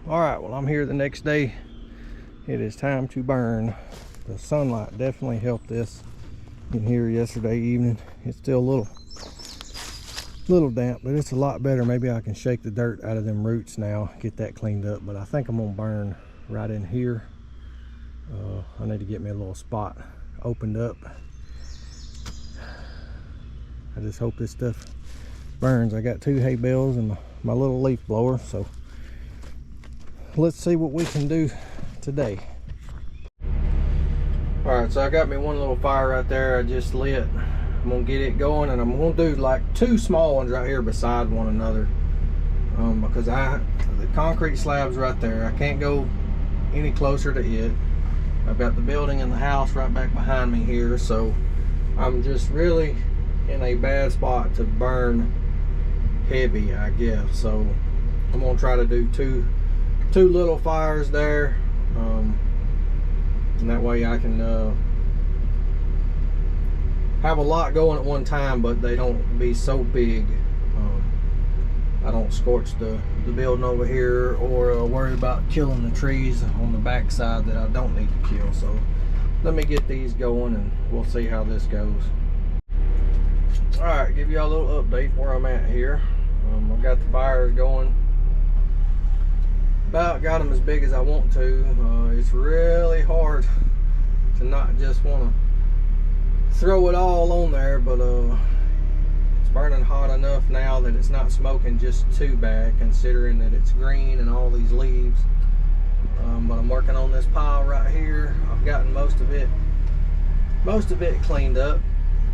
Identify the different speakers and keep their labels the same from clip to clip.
Speaker 1: All right, well, I'm here the next day. It is time to burn. The sunlight definitely helped this in here yesterday evening. It's still a little damp, but it's a lot better. Maybe I can shake the dirt out of them roots now, get that cleaned up. But I think I'm gonna burn right in here. I need to get me a little spot opened up. I just hope this stuff burns. I got 2 hay bales and my little leaf blower, so let's see what we can do today. All right, so I got me one little fire right there I just lit. I'm gonna get it going, and I'm gonna do like 2 small ones right here beside one another, because the concrete slab's right there. I can't go any closer to it. I've got the building and the house right back behind me here, so I'm just really in a bad spot to burn heavy, I guess. So I'm gonna try to do two little fires there, and that way I can have a lot going at one time, but they don't be so big. I don't scorch the building over here, or worry about killing the trees on the back side that I don't need to kill. So let me get these going and we'll see how this goes. All right, give you all a little update where I'm at here. I've got the fires going. About got them as big as I want to. It's really hard to not just want to throw it all on there, but it's burning hot enough now that it's not smoking just too bad, considering that it's green and all these leaves. But I'm working on this pile right here. I've gotten most of it cleaned up.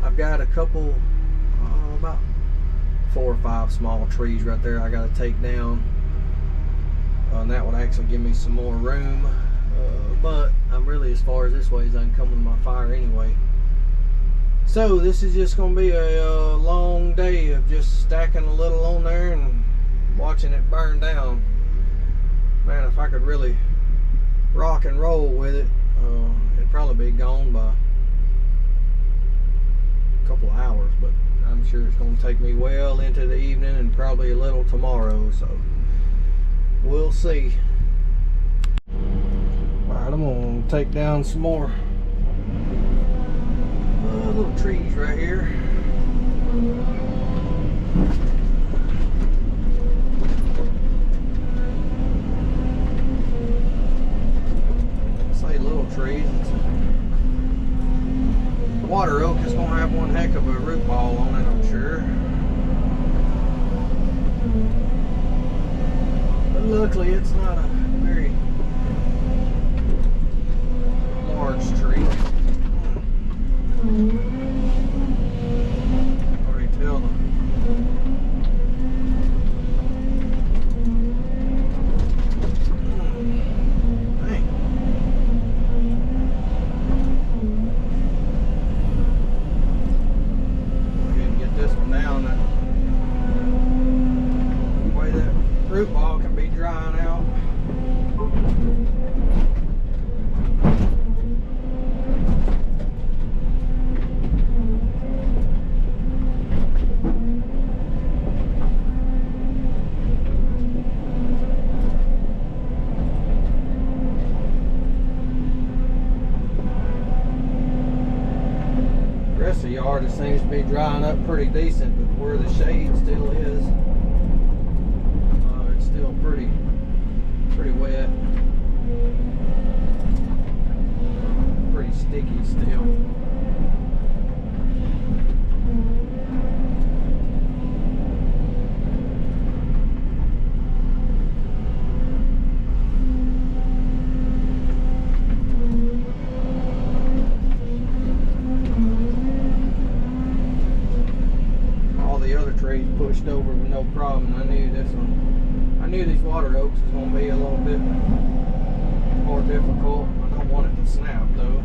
Speaker 1: I've got a couple, about 4 or 5 small trees right there I got to take down. And that would actually give me some more room, but I'm really as far as this way as I can come with my fire anyway. So this is just going to be a long day of just stacking a little on there and watching it burn down. Man, if I could really rock and roll with it, it'd probably be gone by a couple of hours, but I'm sure it's going to take me well into the evening and probably a little tomorrow, so we'll see. Alright, I'm going to take down some more little trees right here. Say little trees. Water oak is going to have one heck of a root ball on it, I'm sure. But luckily it's not a very large tree. Already tell them. Dang. Go ahead and get this one down. That way that root ball can be drying out. The yard, it seems to be drying up pretty decent, but where the shade still is, it's still pretty wet, pretty sticky still. Pushed over with no problem. I knew these water oaks was going to be a little bit more difficult. I don't want it to snap though.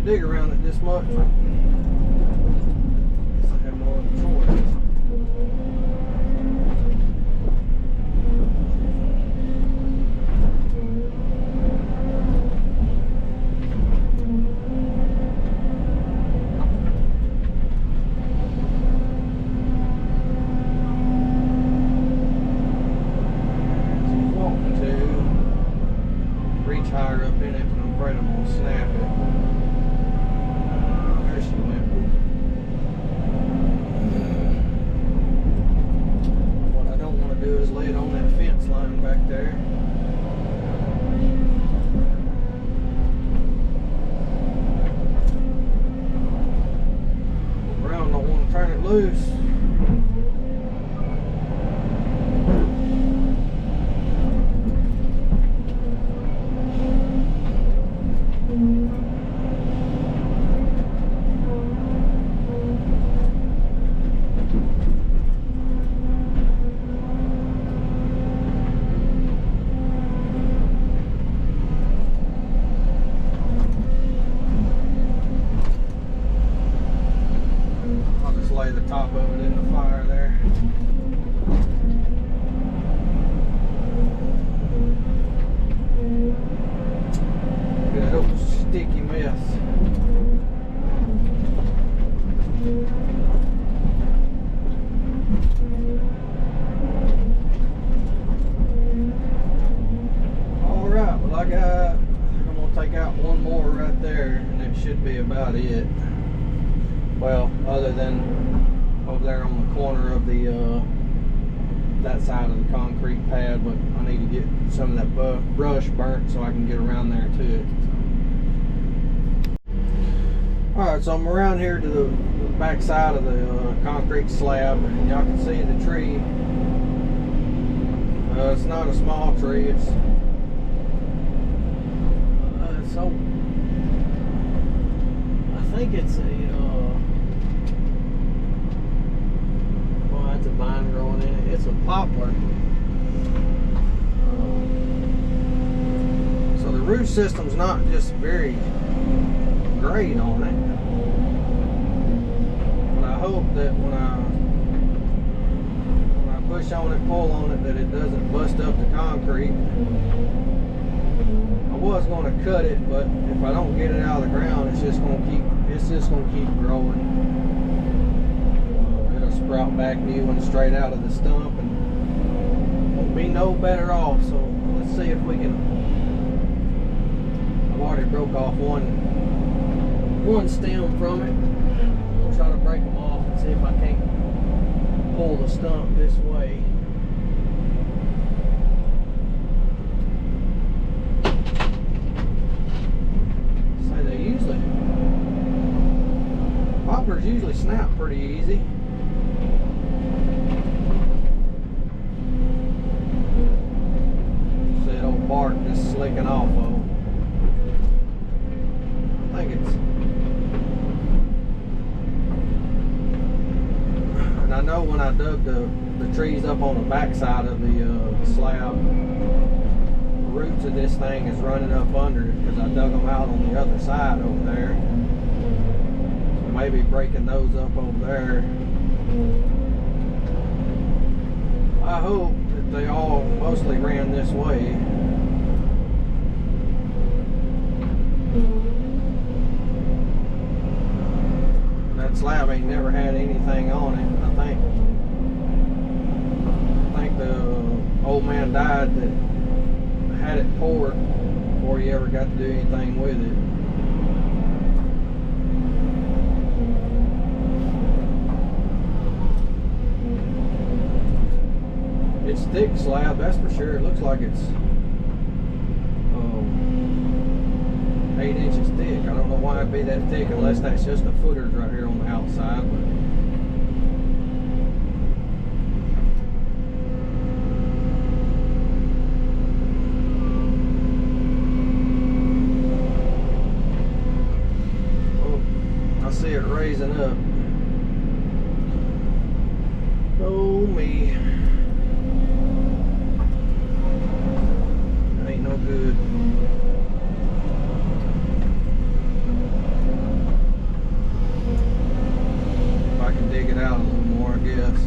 Speaker 1: dig around it this much. Guess I have no other choice. Higher up in it, and I'm afraid I'm gonna snap it. There she went. What I don't want to do is lay it on that fence line back there. Brown don't want to turn it loose. Lay the top of it in the fire there. Good old sticky mess. Alright, well I'm gonna take out one more right there and that should be about it. Well, other than over there on the corner of the that side of the concrete pad, but I need to get some of that brush burnt so I can get around there to it. Alright, so I'm around here to the back side of the concrete slab, and y'all can see the tree. It's not a small tree, it's so I think it's a it's a vine growing in it. It's a poplar. So the root system's not just very great on it. But I hope that when I push on it, pull on it, that it doesn't bust up the concrete. I was going to cut it, but if I don't get it out of the ground, it's just going to keep growing. Sprout back new and straight out of the stump, and won't be no better off. So let's see if we can. I've already broke off one stem from it. We'll try to break them off and see if I can't pull the stump this way. Poplars usually snap pretty easy. See that old bark just slicking off of them. I think it's... And I know when I dug the trees up on the back side of the slab, the roots of this thing is running up under it because I dug them out on the other side over there. Maybe breaking those up over there. I hope that they all mostly ran this way. That slab ain't never had anything on it. I think the old man died that had it poured before he ever got to do anything with it. It's thick slab, that's for sure. It looks like it's 8 inches thick. I don't know why it'd be that thick unless that's just the footers right here on the outside. But oh, I see it raising up. Oh me. Good. this.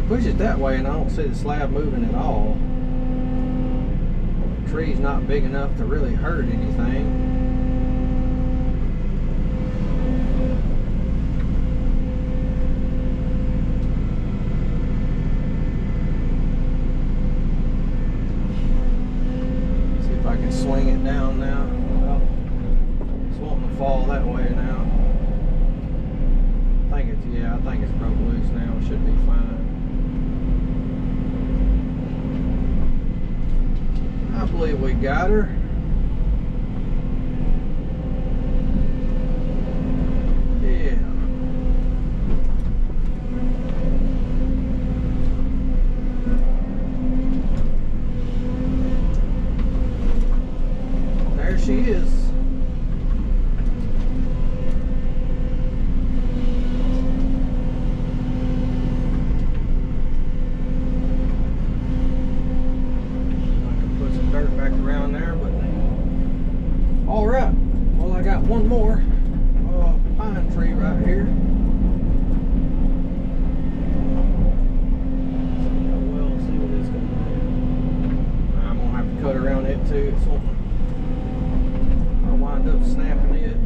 Speaker 1: Push it that way and I don't see the slab moving at all. The tree's not big enough to really hurt anything. See if I can swing it down now. Well, it's wanting to fall that way now. I think it's broke loose now. It should be fine. I believe we got her. Yeah. There she is. Back around there, but all right. Well, I got one more pine tree right here. Well, see what it's gonna do. I'm gonna have to cut around it too. It's something. I'll wind up snapping it.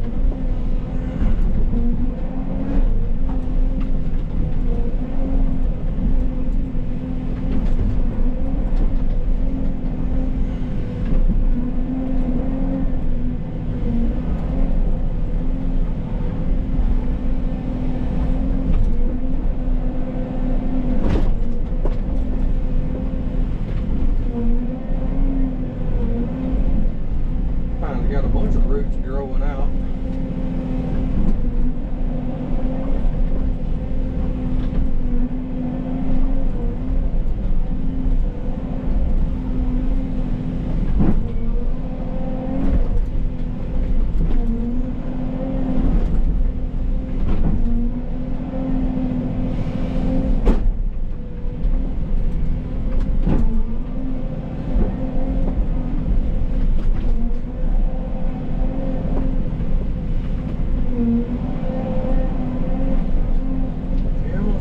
Speaker 1: Got a bunch of roots growing out.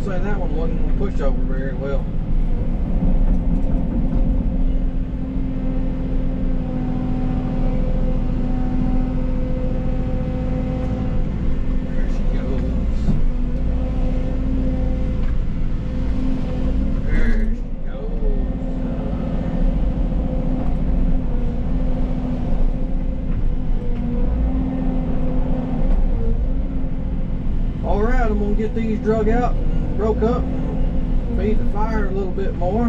Speaker 1: That one wasn't pushed over very well. There she goes. There she goes. All right, I'm gonna get these drug out. Broke up and feed the fire a little bit more.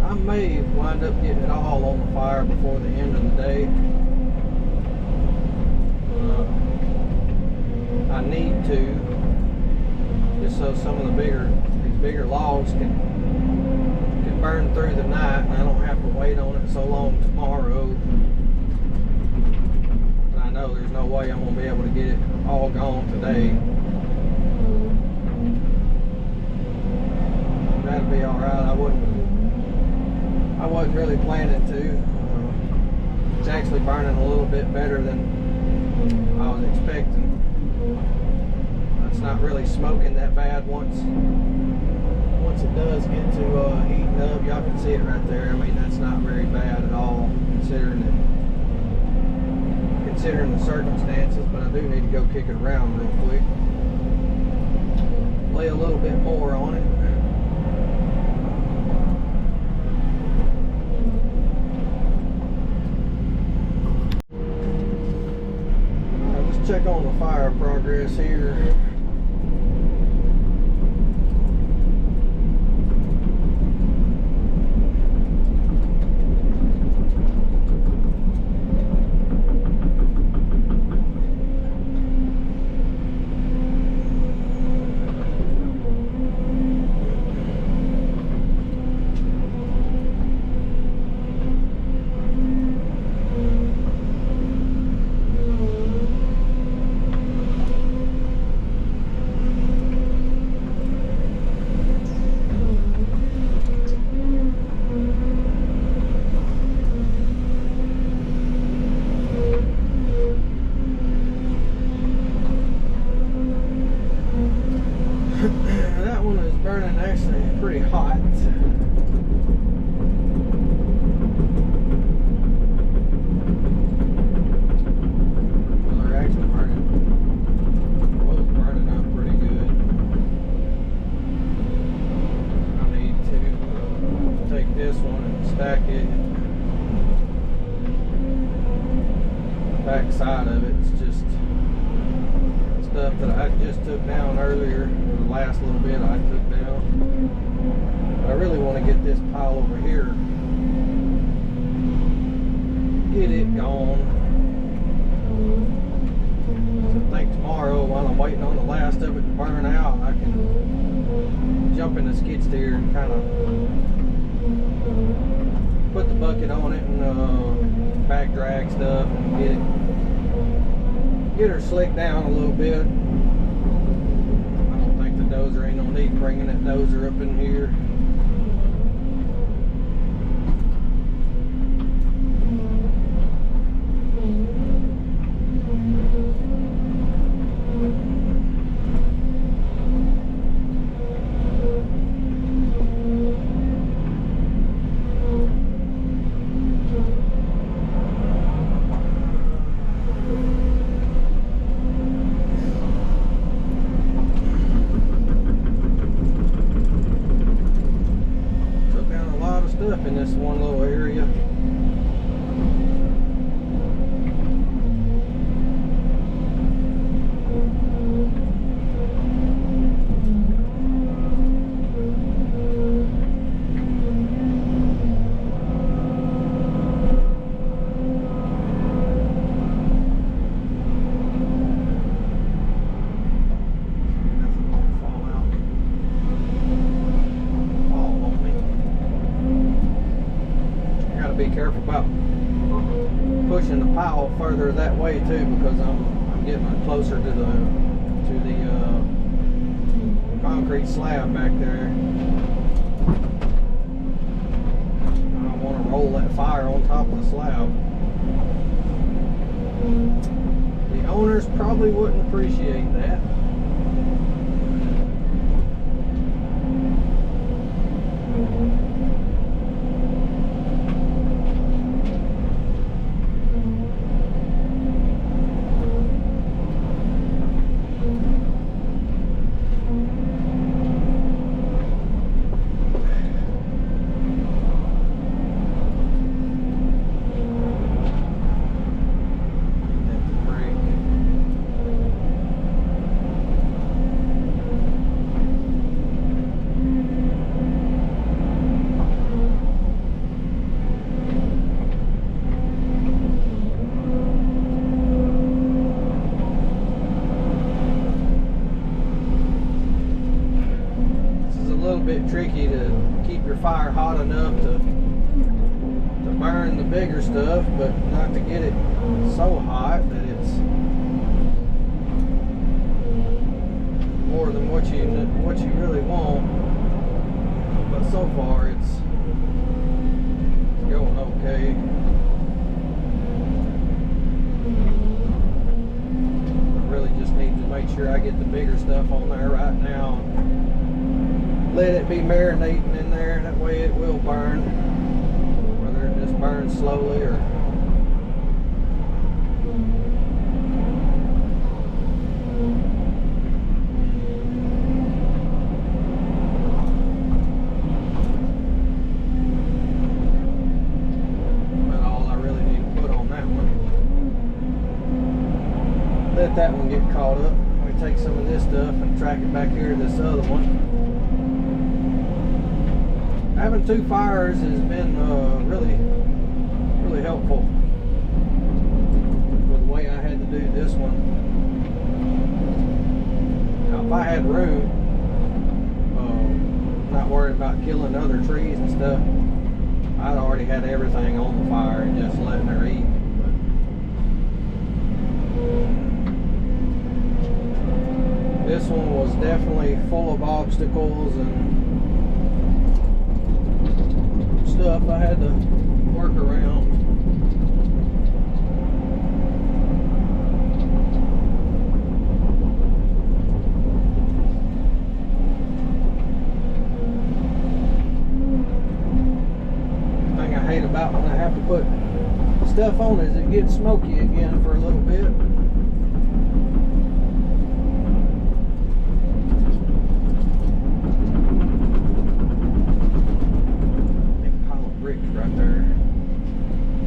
Speaker 1: I may wind up getting it all on the fire before the end of the day. I need to, just so some of these bigger logs can burn through the night and I don't have to wait on it so long tomorrow. And I know there's no way I'm gonna be able to get it all gone today. That'll be all right. I wasn't really planning to. It's actually burning a little bit better than I was expecting. It's not really smoking that bad once it does get to heating up. Y'all can see it right there. I mean, that's not very bad at all considering the circumstances. But I do need to go kick it around real quick. Lay a little bit more on it. Check on the fire progress here. back side of it. It's just stuff that I just took down earlier, or the last little bit I took down. But I really want to get this pile over here, get it gone. So I think tomorrow, while I'm waiting on the last of it to burn out, I can jump in the skid steer and kind of put the bucket on it and back drag stuff and get her slicked down a little bit. I don't think the dozer ain't no need bringing that dozer up in here. In this one little area. Be careful about pushing the pile further that way too, because I'm getting closer to the concrete slab back there. I don't want to roll that fire on top of the slab. The owners probably wouldn't appreciate that. Bit tricky to keep your fire hot enough to burn the bigger stuff, but not to get it so hot that it's more than what you really want. But so far it's going okay. I really just need to make sure I get the bigger stuff on there right now. Let it be marinating in there, that way it will burn, whether it just burns slowly or but all I really need to put on that one. Let that one get caught up. We take some of this stuff and track it back here to this other one. Having two fires has been really helpful with the way I had to do this one. Now, if I had room, not worried about killing other trees and stuff, I'd already had everything on the fire and just letting her eat. But this one was definitely full of obstacles and stuff I had to work around. The thing I hate about when I have to put stuff on is it gets smoky again for a little bit. Right there.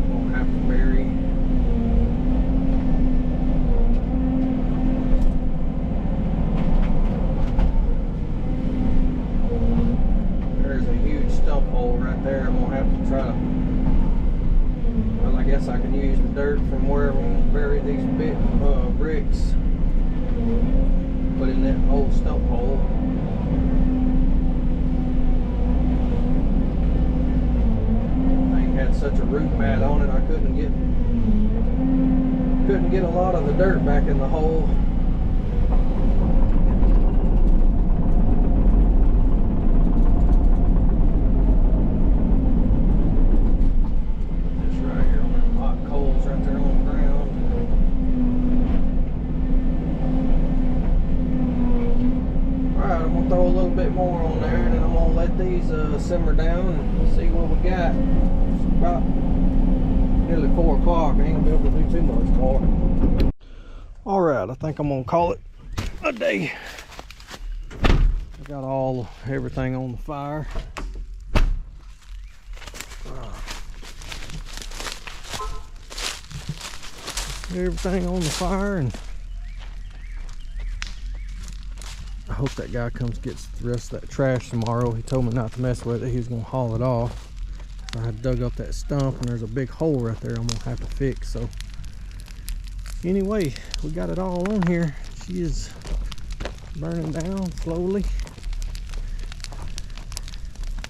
Speaker 1: Won't have to bury. get these big bricks put in that old stump hole. Thing had such a root mat on it, I couldn't get a lot of the dirt back in the hole. Just right here on them hot coals right there on the ground. Alright, I'm gonna throw a little bit more on there, and then I'm gonna let these simmer down and see what we got. It's about nearly 4 o'clock. I ain't gonna be able to do too much more. Alright, I think I'm gonna call it a day. I got everything on the fire. Everything on the fire, and I hope that guy comes gets the rest of that trash tomorrow. He told me not to mess with it. He was gonna haul it off. I dug up that stump, and there's a big hole right there I'm gonna have to fix. So anyway, we got it all on here. She is burning down slowly.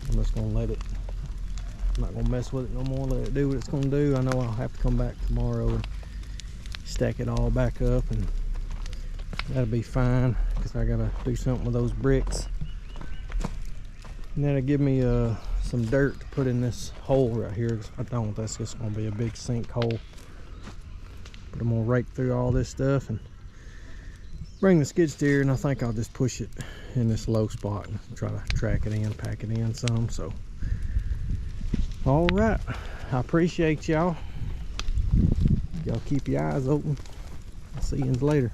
Speaker 1: I'm just gonna let it, I'm not gonna mess with it no more, let it do what it's gonna do. I know I'll have to come back tomorrow and stack it all back up, and that'll be fine, because I gotta do something with those bricks. And that'll give me some dirt to put in this hole right here. That's just gonna be a big sinkhole. But I'm gonna rake through all this stuff and bring the skid steer, and I think I'll just push it in this low spot and try to track it in, pack it in some. So all right, I appreciate y'all. Y'all keep your eyes open. I'll see you later.